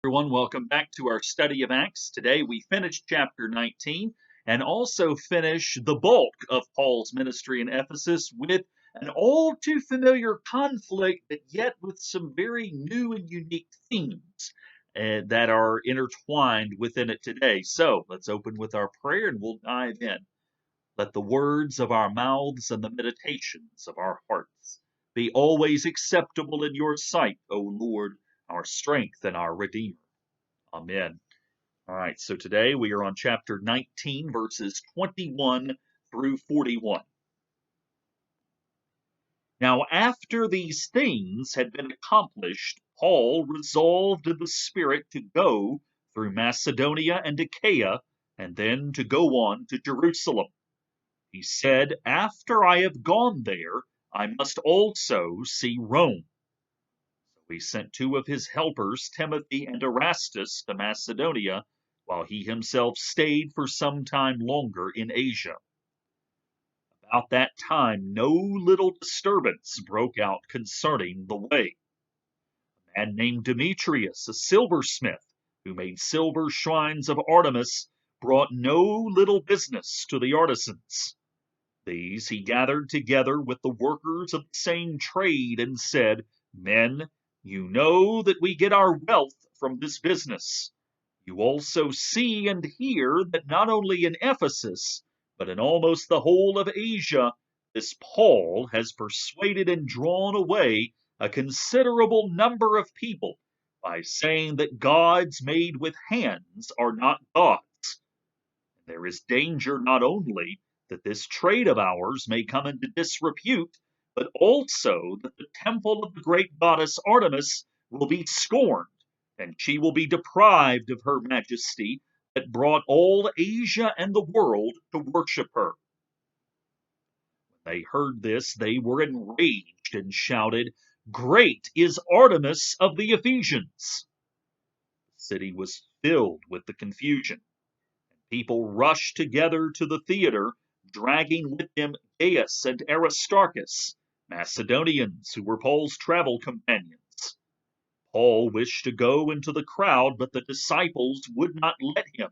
Everyone, welcome back to our study of Acts. Today we finish chapter 19 and also finish the bulk of Paul's ministry in Ephesus with an all too familiar conflict, but yet with some very new and unique themes that are intertwined within it today. So let's open with our prayer and we'll dive in. Let the words of our mouths and the meditations of our hearts be always acceptable in your sight, O Lord, our strength and our Redeemer. Amen. All right, so today we are on chapter 19, verses 21 through 41. Now, after these things had been accomplished, Paul resolved in the Spirit to go through Macedonia and Achaia, and then to go on to Jerusalem. He said, "After I have gone there, I must also see Rome." So he sent two of his helpers, Timothy and Erastus, to Macedonia, while he himself stayed for some time longer in Asia. About that time, no little disturbance broke out concerning the way. A man named Demetrius, a silversmith, who made silver shrines of Artemis, brought no little business to the artisans. These he gathered together with the workers of the same trade and said, "Men, you know that we get our wealth from this business. You also see and hear that not only in Ephesus, but in almost the whole of Asia, this Paul has persuaded and drawn away a considerable number of people by saying that gods made with hands are not gods. There is danger not only that this trade of ours may come into disrepute, but also that the temple of the great goddess Artemis will be scorned, and she will be deprived of her majesty that brought all Asia and the world to worship her." When they heard this, they were enraged and shouted, "Great is Artemis of the Ephesians!" The city was filled with the confusion. People rushed together to the theater, dragging with them Gaius and Aristarchus, Macedonians who were Paul's travel companions. Paul wished to go into the crowd, but the disciples would not let him.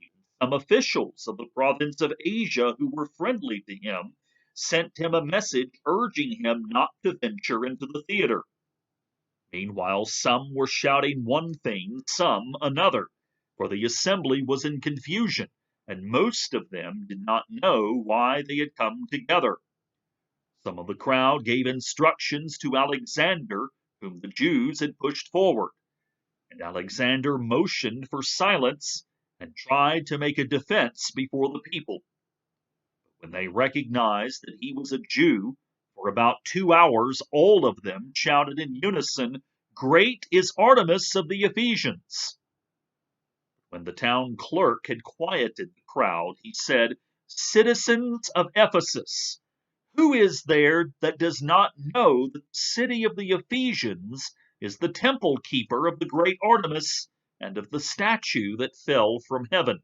Even some officials of the province of Asia who were friendly to him sent him a message urging him not to venture into the theater. Meanwhile, some were shouting one thing, some another, for the assembly was in confusion, and most of them did not know why they had come together. Some of the crowd gave instructions to Alexander, whom the Jews had pushed forward, and Alexander motioned for silence and tried to make a defense before the people. But when they recognized that he was a Jew, for about 2 hours all of them shouted in unison, "Great is Artemis of the Ephesians!" When the town clerk had quieted the crowd, he said, "Citizens of Ephesus, who is there that does not know that the city of the Ephesians is the temple keeper of the great Artemis and of the statue that fell from heaven?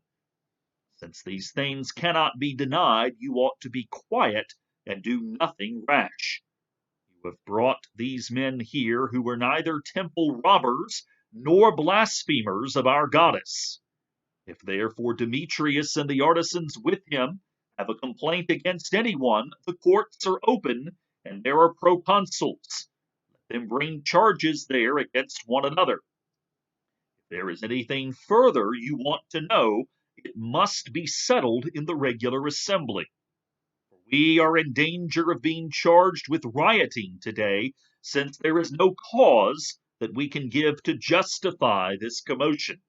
Since these things cannot be denied, you ought to be quiet and do nothing rash. You have brought these men here who are neither temple robbers nor blasphemers of our goddess. If therefore Demetrius and the artisans with him have a complaint against anyone, the courts are open and there are proconsuls. Let them bring charges there against one another. If there is anything further you want to know, it must be settled in the regular assembly. For we are in danger of being charged with rioting today, since there is no cause that we can give to justify this commotion."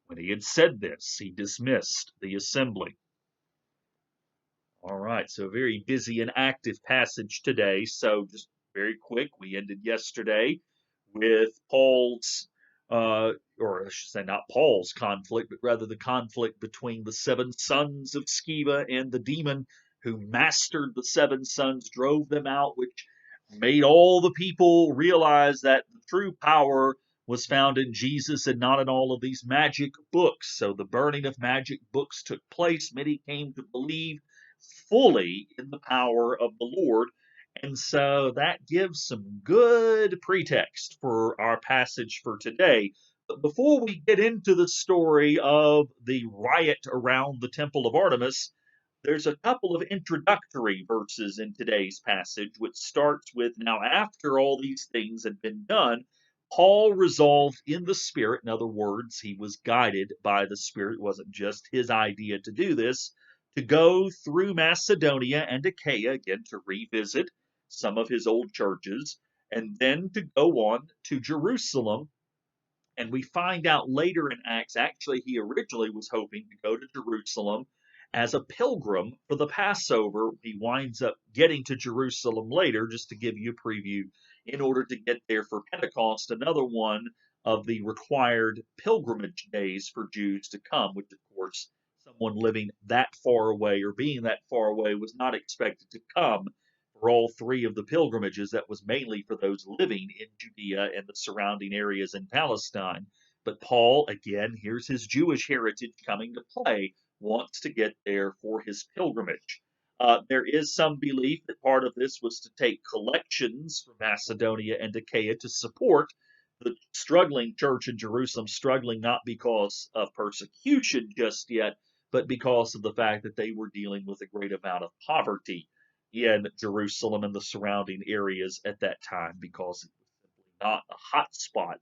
When he had said this, he dismissed the assembly. All right, so a very busy and active passage today. So just very quick, we ended yesterday with Paul's, or I should say not Paul's conflict, but rather the conflict between the 7 sons of Skiba and the demon who mastered the 7 sons, drove them out, which made all the people realize that the true power was found in Jesus and not in all of these magic books. So the burning of magic books took place. Many came to believe fully in the power of the Lord. And so that gives some good pretext for our passage for today, But before we get into the story of the riot around the Temple of Artemis, there's a couple of introductory verses in today's passage, which starts with, now after all these things had been done, Paul resolved in the Spirit, in other words, he was guided by the Spirit, it wasn't just his idea to do this, to go through Macedonia and Achaia, again to revisit some of his old churches, and then to go on to Jerusalem. And we find out later in Acts, actually, he originally was hoping to go to Jerusalem as a pilgrim for the Passover. He winds up getting to Jerusalem later, just to give you a preview, in order to get there for Pentecost, another one of the required pilgrimage days for Jews to come, which, of course, someone living that far away or being that far away was not expected to come for all three of the pilgrimages. That was mainly for those living in Judea and the surrounding areas in Palestine. But Paul, again, here's his Jewish heritage coming to play, wants to get there for his pilgrimage. There is some belief that part of this was to take collections from Macedonia and Achaia to support the struggling church in Jerusalem, struggling not because of persecution just yet, but because of the fact that they were dealing with a great amount of poverty in Jerusalem and the surrounding areas at that time, because it was simply not a hot spot,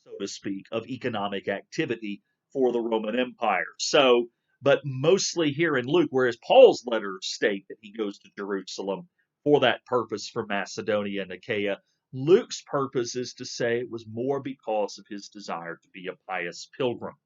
so to speak, of economic activity for the Roman Empire. So, but mostly here in Luke, whereas Paul's letters state that he goes to Jerusalem for that purpose for Macedonia and Achaia, Luke's purpose is to say it was more because of his desire to be a pious pilgrim.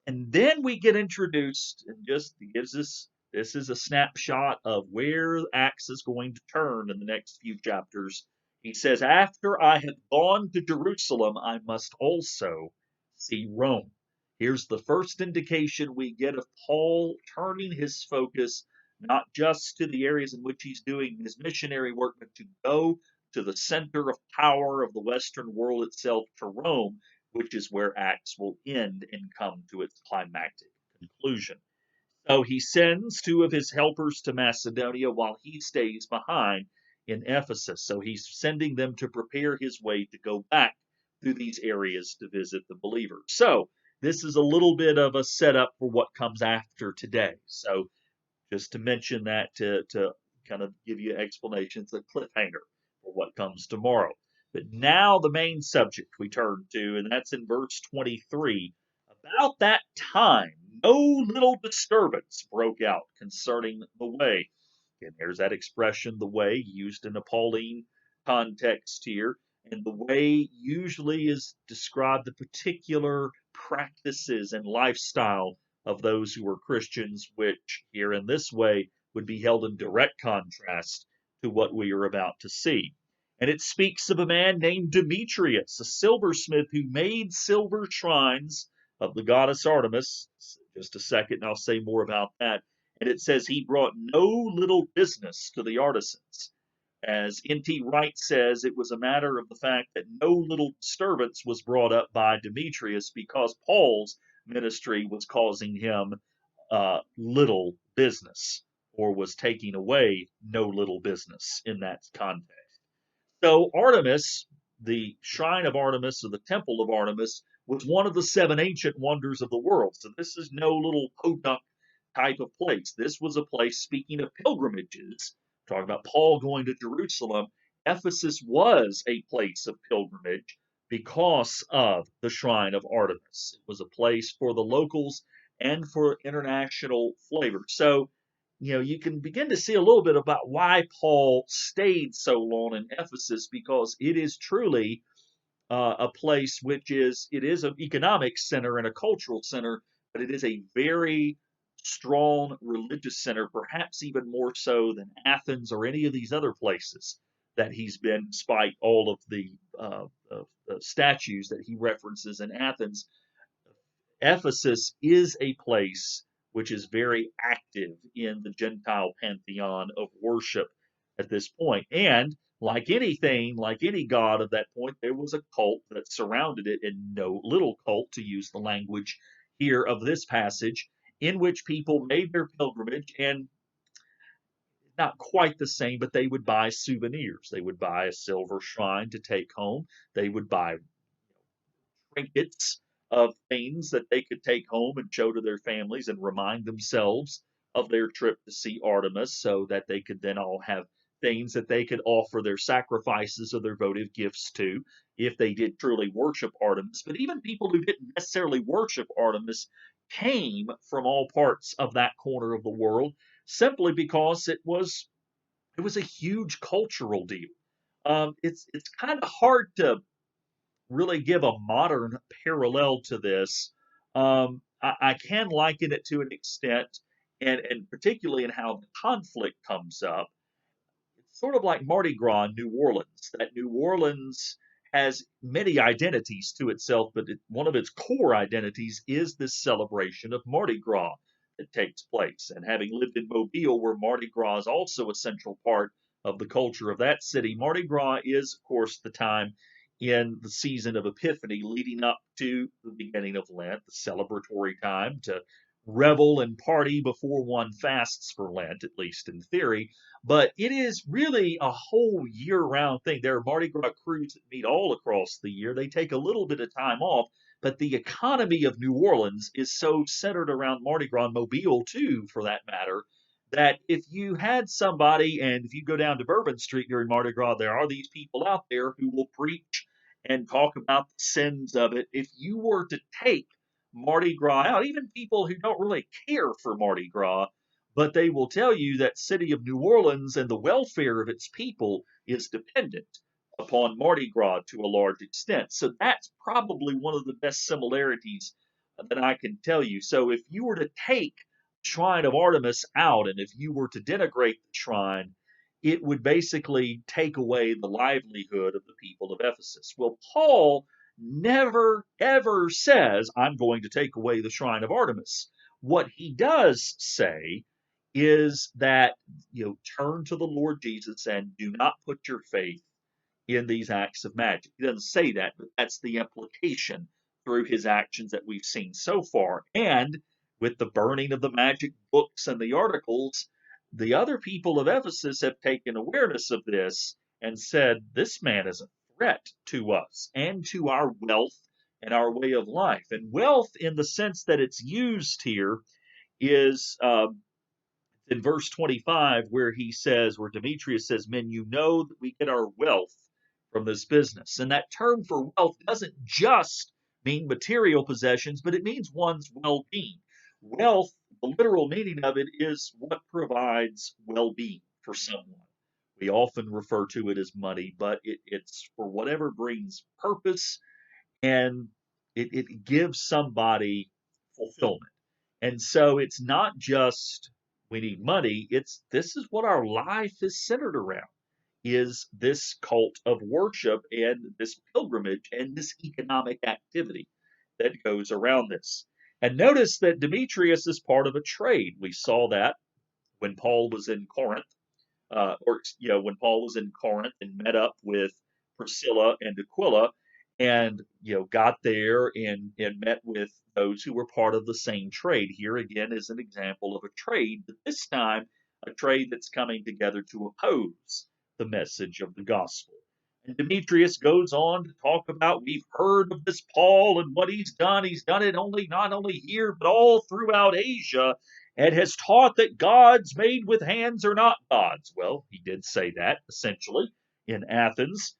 And then we get introduced, and just gives us, this is a snapshot of where Acts is going to turn in the next few chapters. He says, after I have gone to Jerusalem, I must also see Rome. Here's the first indication we get of Paul turning his focus not just to the areas in which he's doing his missionary work, but to go to the center of power of the Western world itself, to Rome, which is where Acts will end and come to its climactic conclusion. So he sends two of his helpers to Macedonia while he stays behind in Ephesus. So he's sending them to prepare his way to go back through these areas to visit the believers. So this is a little bit of a setup for what comes after today. So just to mention that, to kind of give you explanations, a cliffhanger for what comes tomorrow. But now the main subject we turn to, and that's in verse 23. About that time, no little disturbance broke out concerning the way. And there's that expression, the way, used in a Pauline context here. And the way usually is described the particular practices and lifestyle of those who were Christians, which here in this way would be held in direct contrast to what we are about to see. And it speaks of a man named Demetrius, a silversmith who made silver shrines of the goddess Artemis. Just a second, and I'll say more about that. And it says he brought no little business to the artisans. As N.T. Wright says, it was a matter of the fact that no little disturbance was brought up by Demetrius because Paul's ministry was causing him little business, or was taking away no little business in that context. So Artemis, the shrine of Artemis, or the temple of Artemis, was one of the seven ancient wonders of the world. So this is no little podunk type of place. This was a place, speaking of pilgrimages, talking about Paul going to Jerusalem, Ephesus was a place of pilgrimage because of the shrine of Artemis. It was a place for the locals and for international flavor. So, you can begin to see a little bit about why Paul stayed so long in Ephesus, because it is truly a place it is an economic center and a cultural center, but it is a very strong religious center, perhaps even more so than Athens or any of these other places that he's been, despite all of the statues that he references in Athens. Ephesus is a place which is very active in the Gentile pantheon of worship at this point. And like anything, like any god of that point, there was a cult that surrounded it, and no little cult, to use the language here of this passage, in which people made their pilgrimage, and not quite the same, but they would buy souvenirs. They would buy a silver shrine to take home. They would buy trinkets of things that they could take home and show to their families and remind themselves of their trip to see Artemis, so that they could then all have things that they could offer their sacrifices or their votive gifts to if they did truly worship Artemis. But even people who didn't necessarily worship Artemis came from all parts of that corner of the world simply because it was a huge cultural deal. It's kind of hard to really give a modern parallel to this. I can liken it to an extent, and particularly in how the conflict comes up. It's sort of like Mardi Gras in New Orleans. That New Orleans has many identities to itself, but one of its core identities is this celebration of Mardi Gras that takes place. And having lived in Mobile, where Mardi Gras is also a central part of the culture of that city, Mardi Gras is, of course, the time in the season of Epiphany leading up to the beginning of Lent, the celebratory time to revel and party before one fasts for Lent, at least in theory. But it is really a whole year-round thing. There are Mardi Gras crews that meet all across the year. They take a little bit of time off, but the economy of New Orleans is so centered around Mardi Gras, and Mobile too, for that matter, that if you had somebody, and if you go down to Bourbon Street during Mardi Gras, there are these people out there who will preach and talk about the sins of it. If you were to take Mardi Gras out, even people who don't really care for Mardi Gras, but they will tell you that city of New Orleans and the welfare of its people is dependent upon Mardi Gras to a large extent. So that's probably one of the best similarities that I can tell you. So if you were to take Shrine of Artemis out, and if you were to denigrate the shrine, it would basically take away the livelihood of the people of Ephesus. Well, Paul never ever says, I'm going to take away the shrine of Artemis. What he does say is that, turn to the Lord Jesus and do not put your faith in these acts of magic. He doesn't say that, but that's the implication through his actions that we've seen so far. And with the burning of the magic books and the articles, the other people of Ephesus have taken awareness of this and said, this man is a threat to us and to our wealth and our way of life. And wealth, in the sense that it's used here, is in verse 25, where Demetrius says, men, you know that we get our wealth from this business. And that term for wealth doesn't just mean material possessions, but it means one's well being. Wealth, the literal meaning of it, is what provides well being for someone. We often refer to it as money, but it's for whatever brings purpose, and it gives somebody fulfillment. And so it's not just we need money, this is what our life is centered around, is this cult of worship and this pilgrimage and this economic activity that goes around this. And notice that Demetrius is part of a trade. We saw that when Paul was in Corinth, when Paul was in Corinth and met up with Priscilla and Aquila, and got there and met with those who were part of the same trade. Here again is an example of a trade, but this time a trade that's coming together to oppose the message of the gospel. And Demetrius goes on to talk about, we've heard of this Paul and what he's done. He's done it not only here, but all throughout Asia, and has taught that gods made with hands are not gods. Well, he did say that, essentially, in Athens.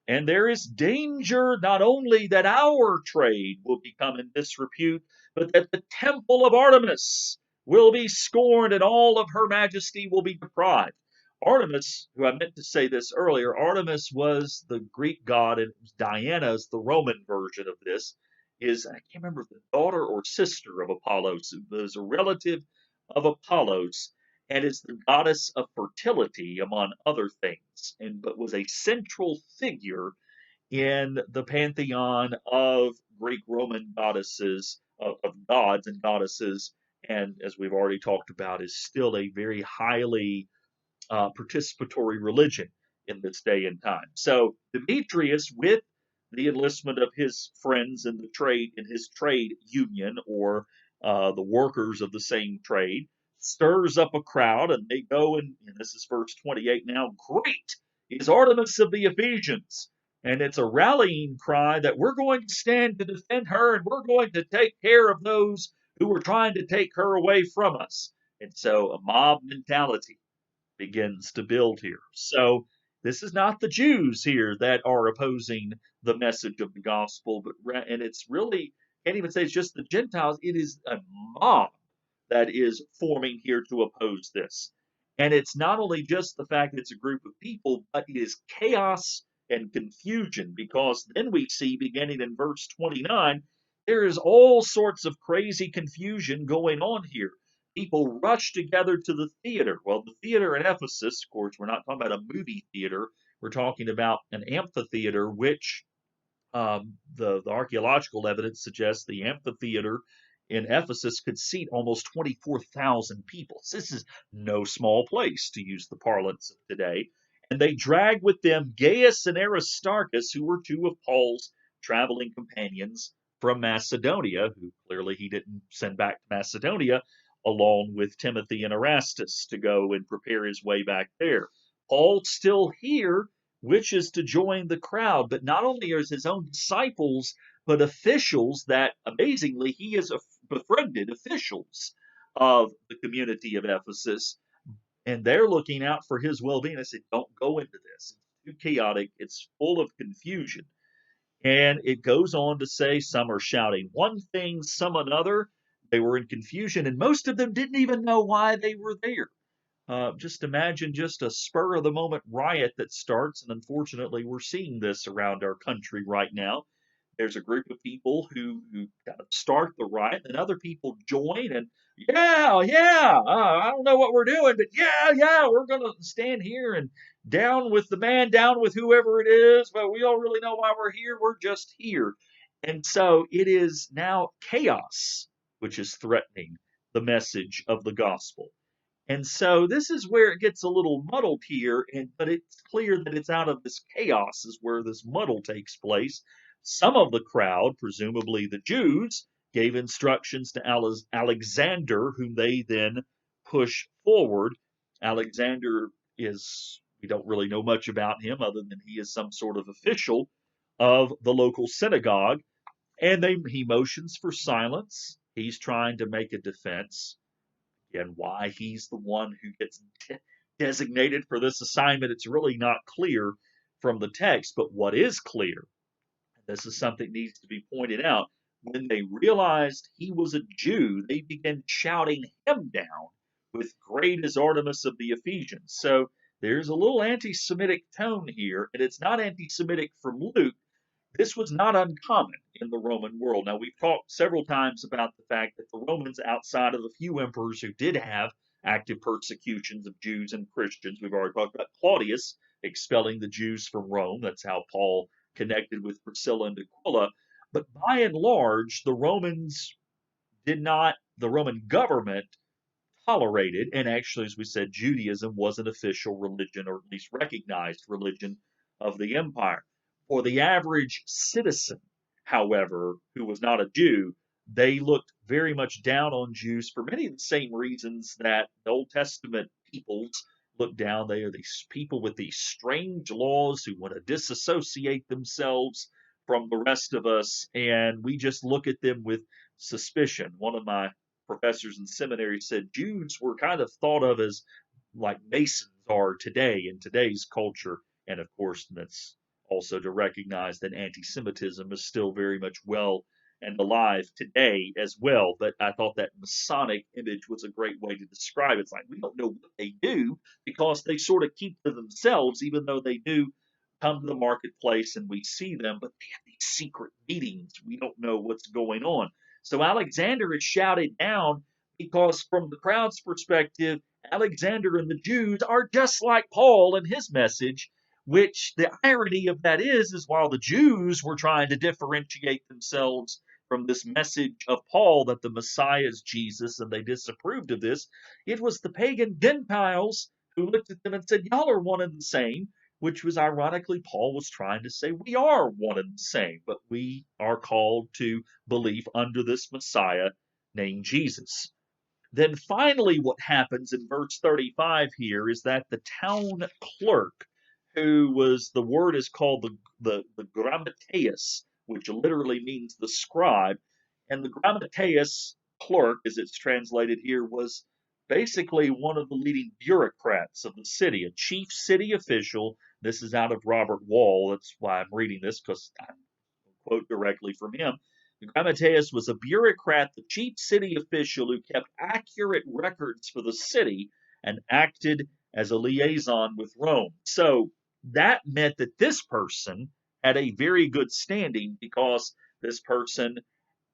And there is danger not only that our trade will become in disrepute, but that the temple of Artemis will be scorned and all of her majesty will be deprived. Artemis, who I meant to say this earlier, Artemis was the Greek god, and Diana's the Roman version of this. I can't remember if the daughter or sister of Apollos. It was a relative of Apollos, and is the goddess of fertility, among other things, but was a central figure in the pantheon of Greek Roman goddesses, of gods and goddesses, and as we've already talked about, is still a very highly participatory religion in this day and time. So Demetrius, with the enlistment of his friends in his trade union, or the workers of the same trade, stirs up a crowd, and they go and this is verse 28 now. Great is Artemis of the Ephesians, And it's a rallying cry that we're going to stand to defend her and we're going to take care of those who were trying to take her away from us. And so a mob mentality begins to build here. So this is not the Jews here that are opposing the message of the gospel, and it's really, can't even say it's just the Gentiles. It is a mob that is forming here to oppose this. And it's not only just the fact that it's a group of people, but it is chaos and confusion, because then we see, beginning in verse 29, there is all sorts of crazy confusion going on here. People rush together to the theater. Well, the theater in Ephesus, of course, we're not talking about a movie theater. We're talking about an amphitheater, which the archaeological evidence suggests the amphitheater in Ephesus could seat almost 24,000 people. So this is no small place, to use the parlance of today. And they drag with them Gaius and Aristarchus, who were two of Paul's traveling companions from Macedonia, who clearly he didn't send back to Macedonia, along with Timothy and Erastus to go and prepare his way back there. Paul's still here, wishes to join the crowd, but not only as his own disciples, but officials that, amazingly, he has befriended, officials of the community of Ephesus, and they're looking out for his well-being. I said, don't go into this. It's too chaotic. It's full of confusion. And it goes on to say some are shouting one thing, some another. They were in confusion, and most of them didn't even know why they were there. Just imagine just a spur of the moment riot that starts, and unfortunately, we're seeing this around our country right now. There's a group of people who kind of start the riot, and other people join, and I don't know what we're doing, but we're going to stand here and down with the man, down with whoever it is, but we don't really know why we're here. We're just here. And so it is now chaos which is threatening the message of the gospel. And so this is where it gets a little muddled here, but it's clear that it's out of this chaos is where this muddle takes place. Some of the crowd, presumably the Jews, gave instructions to Alexander, whom they then push forward. Alexander we don't really know much about him other than he is some sort of official of the local synagogue. And he motions for silence. He's trying to make a defense. And why he's the one who gets designated for this assignment, it's really not clear from the text. But what is clear, and this is something that needs to be pointed out, when they realized he was a Jew, they began shouting him down with great is Artemis of the Ephesians. So there's a little anti-Semitic tone here, and it's not anti-Semitic from Luke. This was not uncommon in the Roman world. Now, we've talked several times about the fact that the Romans, outside of the few emperors who did have active persecutions of Jews and Christians, we've already talked about Claudius expelling the Jews from Rome. That's how Paul connected with Priscilla and Aquila. But by and large, the Roman government tolerated, and actually, as we said, Judaism was an official religion, or at least recognized religion of the empire. For the average citizen, however, who was not a Jew, they looked very much down on Jews for many of the same reasons that the Old Testament peoples looked down. They are these people with these strange laws who want to disassociate themselves from the rest of us, and we just look at them with suspicion. One of my professors in seminary said Jews were kind of thought of as like Masons are today in today's culture, and of course that's also to recognize that anti-Semitism is still very much well and alive today as well. But I thought that Masonic image was a great way to describe it. It's like we don't know what they do because they sort of keep to themselves, even though they do come to the marketplace and we see them, but they have these secret meetings. We don't know what's going on. So Alexander is shouted down because from the crowd's perspective, Alexander and the Jews are just like Paul and his message, which the irony of that is while the Jews were trying to differentiate themselves from this message of Paul that the Messiah is Jesus, and they disapproved of this, it was the pagan Gentiles who looked at them and said, y'all are one and the same, which was ironically, Paul was trying to say, we are one and the same, but we are called to believe under this Messiah named Jesus. Then finally, what happens in verse 35 here is that the town clerk, who was, the word is called the grammateus, which literally means the scribe. And the grammateus clerk, as it's translated here, was basically one of the leading bureaucrats of the city, a chief city official. This is out of Robert Wall. That's why I'm reading this, because I quote directly from him. The grammateus was a bureaucrat, the chief city official who kept accurate records for the city and acted as a liaison with Rome. So that meant that this person had a very good standing because this person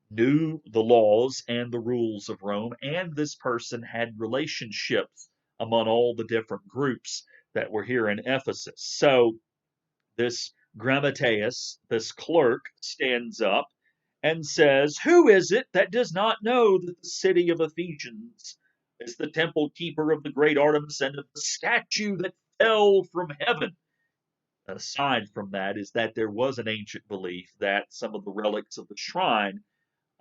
knew the laws and the rules of Rome, and this person had relationships among all the different groups that were here in Ephesus. So this grammateus, this clerk, stands up and says, "Who is it that does not know that the city of Ephesians is the temple keeper of the great Artemis and of the statue that fell from heaven?" Aside from that, is that there was an ancient belief that some of the relics of the shrine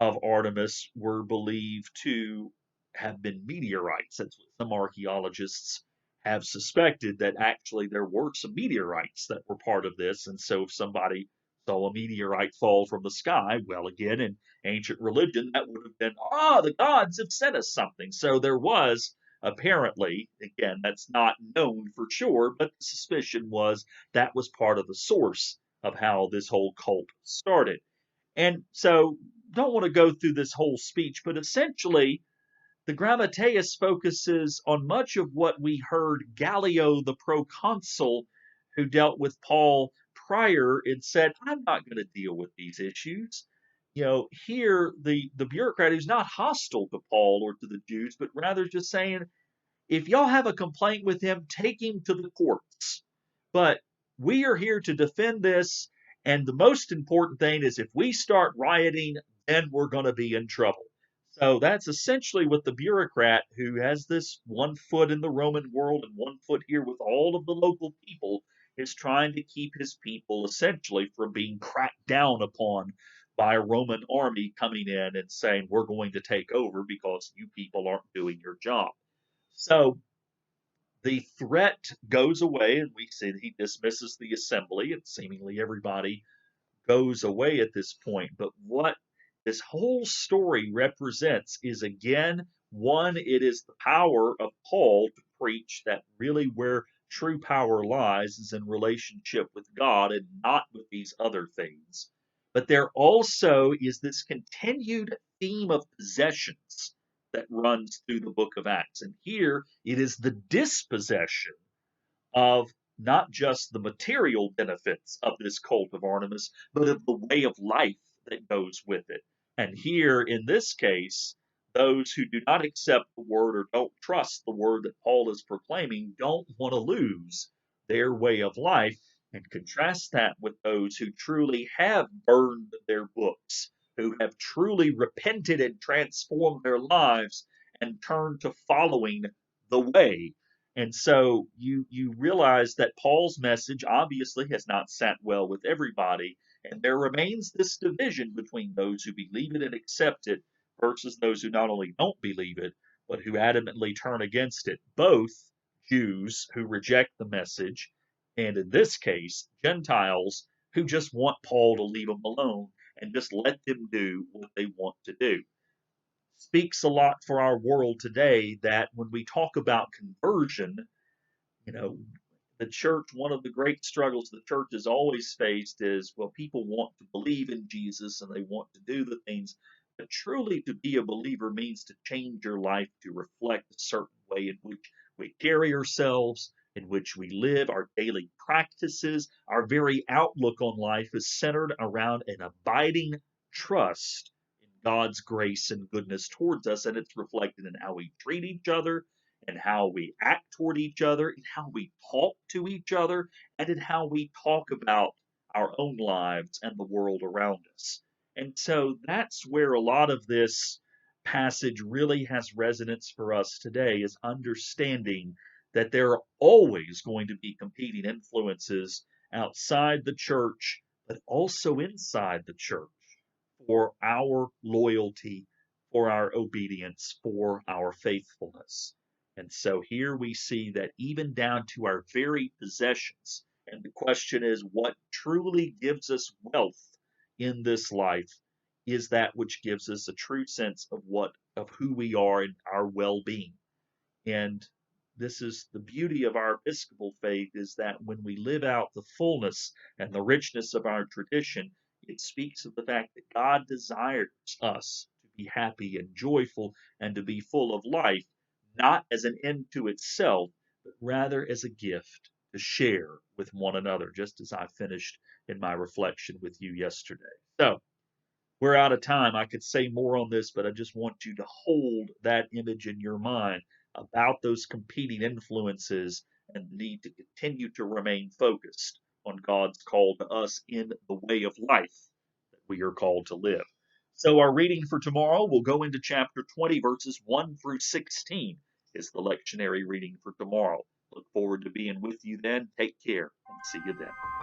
of Artemis were believed to have been meteorites. That's what some archaeologists have suspected, that actually there were some meteorites that were part of this. And so if somebody saw a meteorite fall from the sky, well, again, in ancient religion, that would have been, the gods have sent us something. So there was apparently, again, that's not known for sure, but the suspicion was that was part of the source of how this whole cult started. And so, don't want to go through this whole speech, but essentially, the Grammateus focuses on much of what we heard Gallio, the proconsul, who dealt with Paul prior, and said, "I'm not going to deal with these issues." Here, the bureaucrat who's not hostile to Paul or to the Jews, but rather just saying, if y'all have a complaint with him, take him to the courts. But we are here to defend this. And the most important thing is, if we start rioting, then we're going to be in trouble. So that's essentially what the bureaucrat, who has this one foot in the Roman world and one foot here with all of the local people, is trying to keep his people essentially from being cracked down upon by a Roman army coming in and saying, "We're going to take over because you people aren't doing your job." So the threat goes away, and we see that he dismisses the assembly, and seemingly everybody goes away at this point. But what this whole story represents is, again, one, it is the power of Paul to preach that really where true power lies is in relationship with God and not with these other things. But there also is this continued theme of possessions that runs through the book of Acts. And here it is the dispossession of not just the material benefits of this cult of Artemis, but of the way of life that goes with it. And here, in this case, those who do not accept the word or don't trust the word that Paul is proclaiming don't want to lose their way of life. And contrast that with those who truly have burned their books, who have truly repented and transformed their lives and turned to following the way. And so you realize that Paul's message obviously has not sat well with everybody, and there remains this division between those who believe it and accept it versus those who not only don't believe it, but who adamantly turn against it. Both Jews who reject the message, and in this case, Gentiles who just want Paul to leave them alone and just let them do what they want to do. Speaks a lot for our world today that when we talk about conversion, you know, the church, one of the great struggles the church has always faced is, well, people want to believe in Jesus and they want to do the things, but truly to be a believer means to change your life to reflect a certain way in which we carry ourselves, in which we live, our daily practices, our very outlook on life is centered around an abiding trust in God's grace and goodness towards us, and it's reflected in how we treat each other, and how we act toward each other, and how we talk to each other, and in how we talk about our own lives and the world around us. And so that's where a lot of this passage really has resonance for us today, is understanding that there are always going to be competing influences outside the church, but also inside the church for our loyalty, for our obedience, for our faithfulness. And so here we see that even down to our very possessions, And the question is, what truly gives us wealth in this life is that which gives us a true sense of who we are and our well-being. And this is the beauty of our Episcopal faith, is that when we live out the fullness and the richness of our tradition, it speaks of the fact that God desires us to be happy and joyful and to be full of life, not as an end to itself, but rather as a gift to share with one another, just as I finished in my reflection with you yesterday. So, we're out of time. I could say more on this, but I just want you to hold that image in your mind about those competing influences and the need to continue to remain focused on God's call to us in the way of life that we are called to live. So, our reading for tomorrow will go into chapter 20, verses 1 through 16, is the lectionary reading for tomorrow. Look forward to being with you then. Take care and see you then.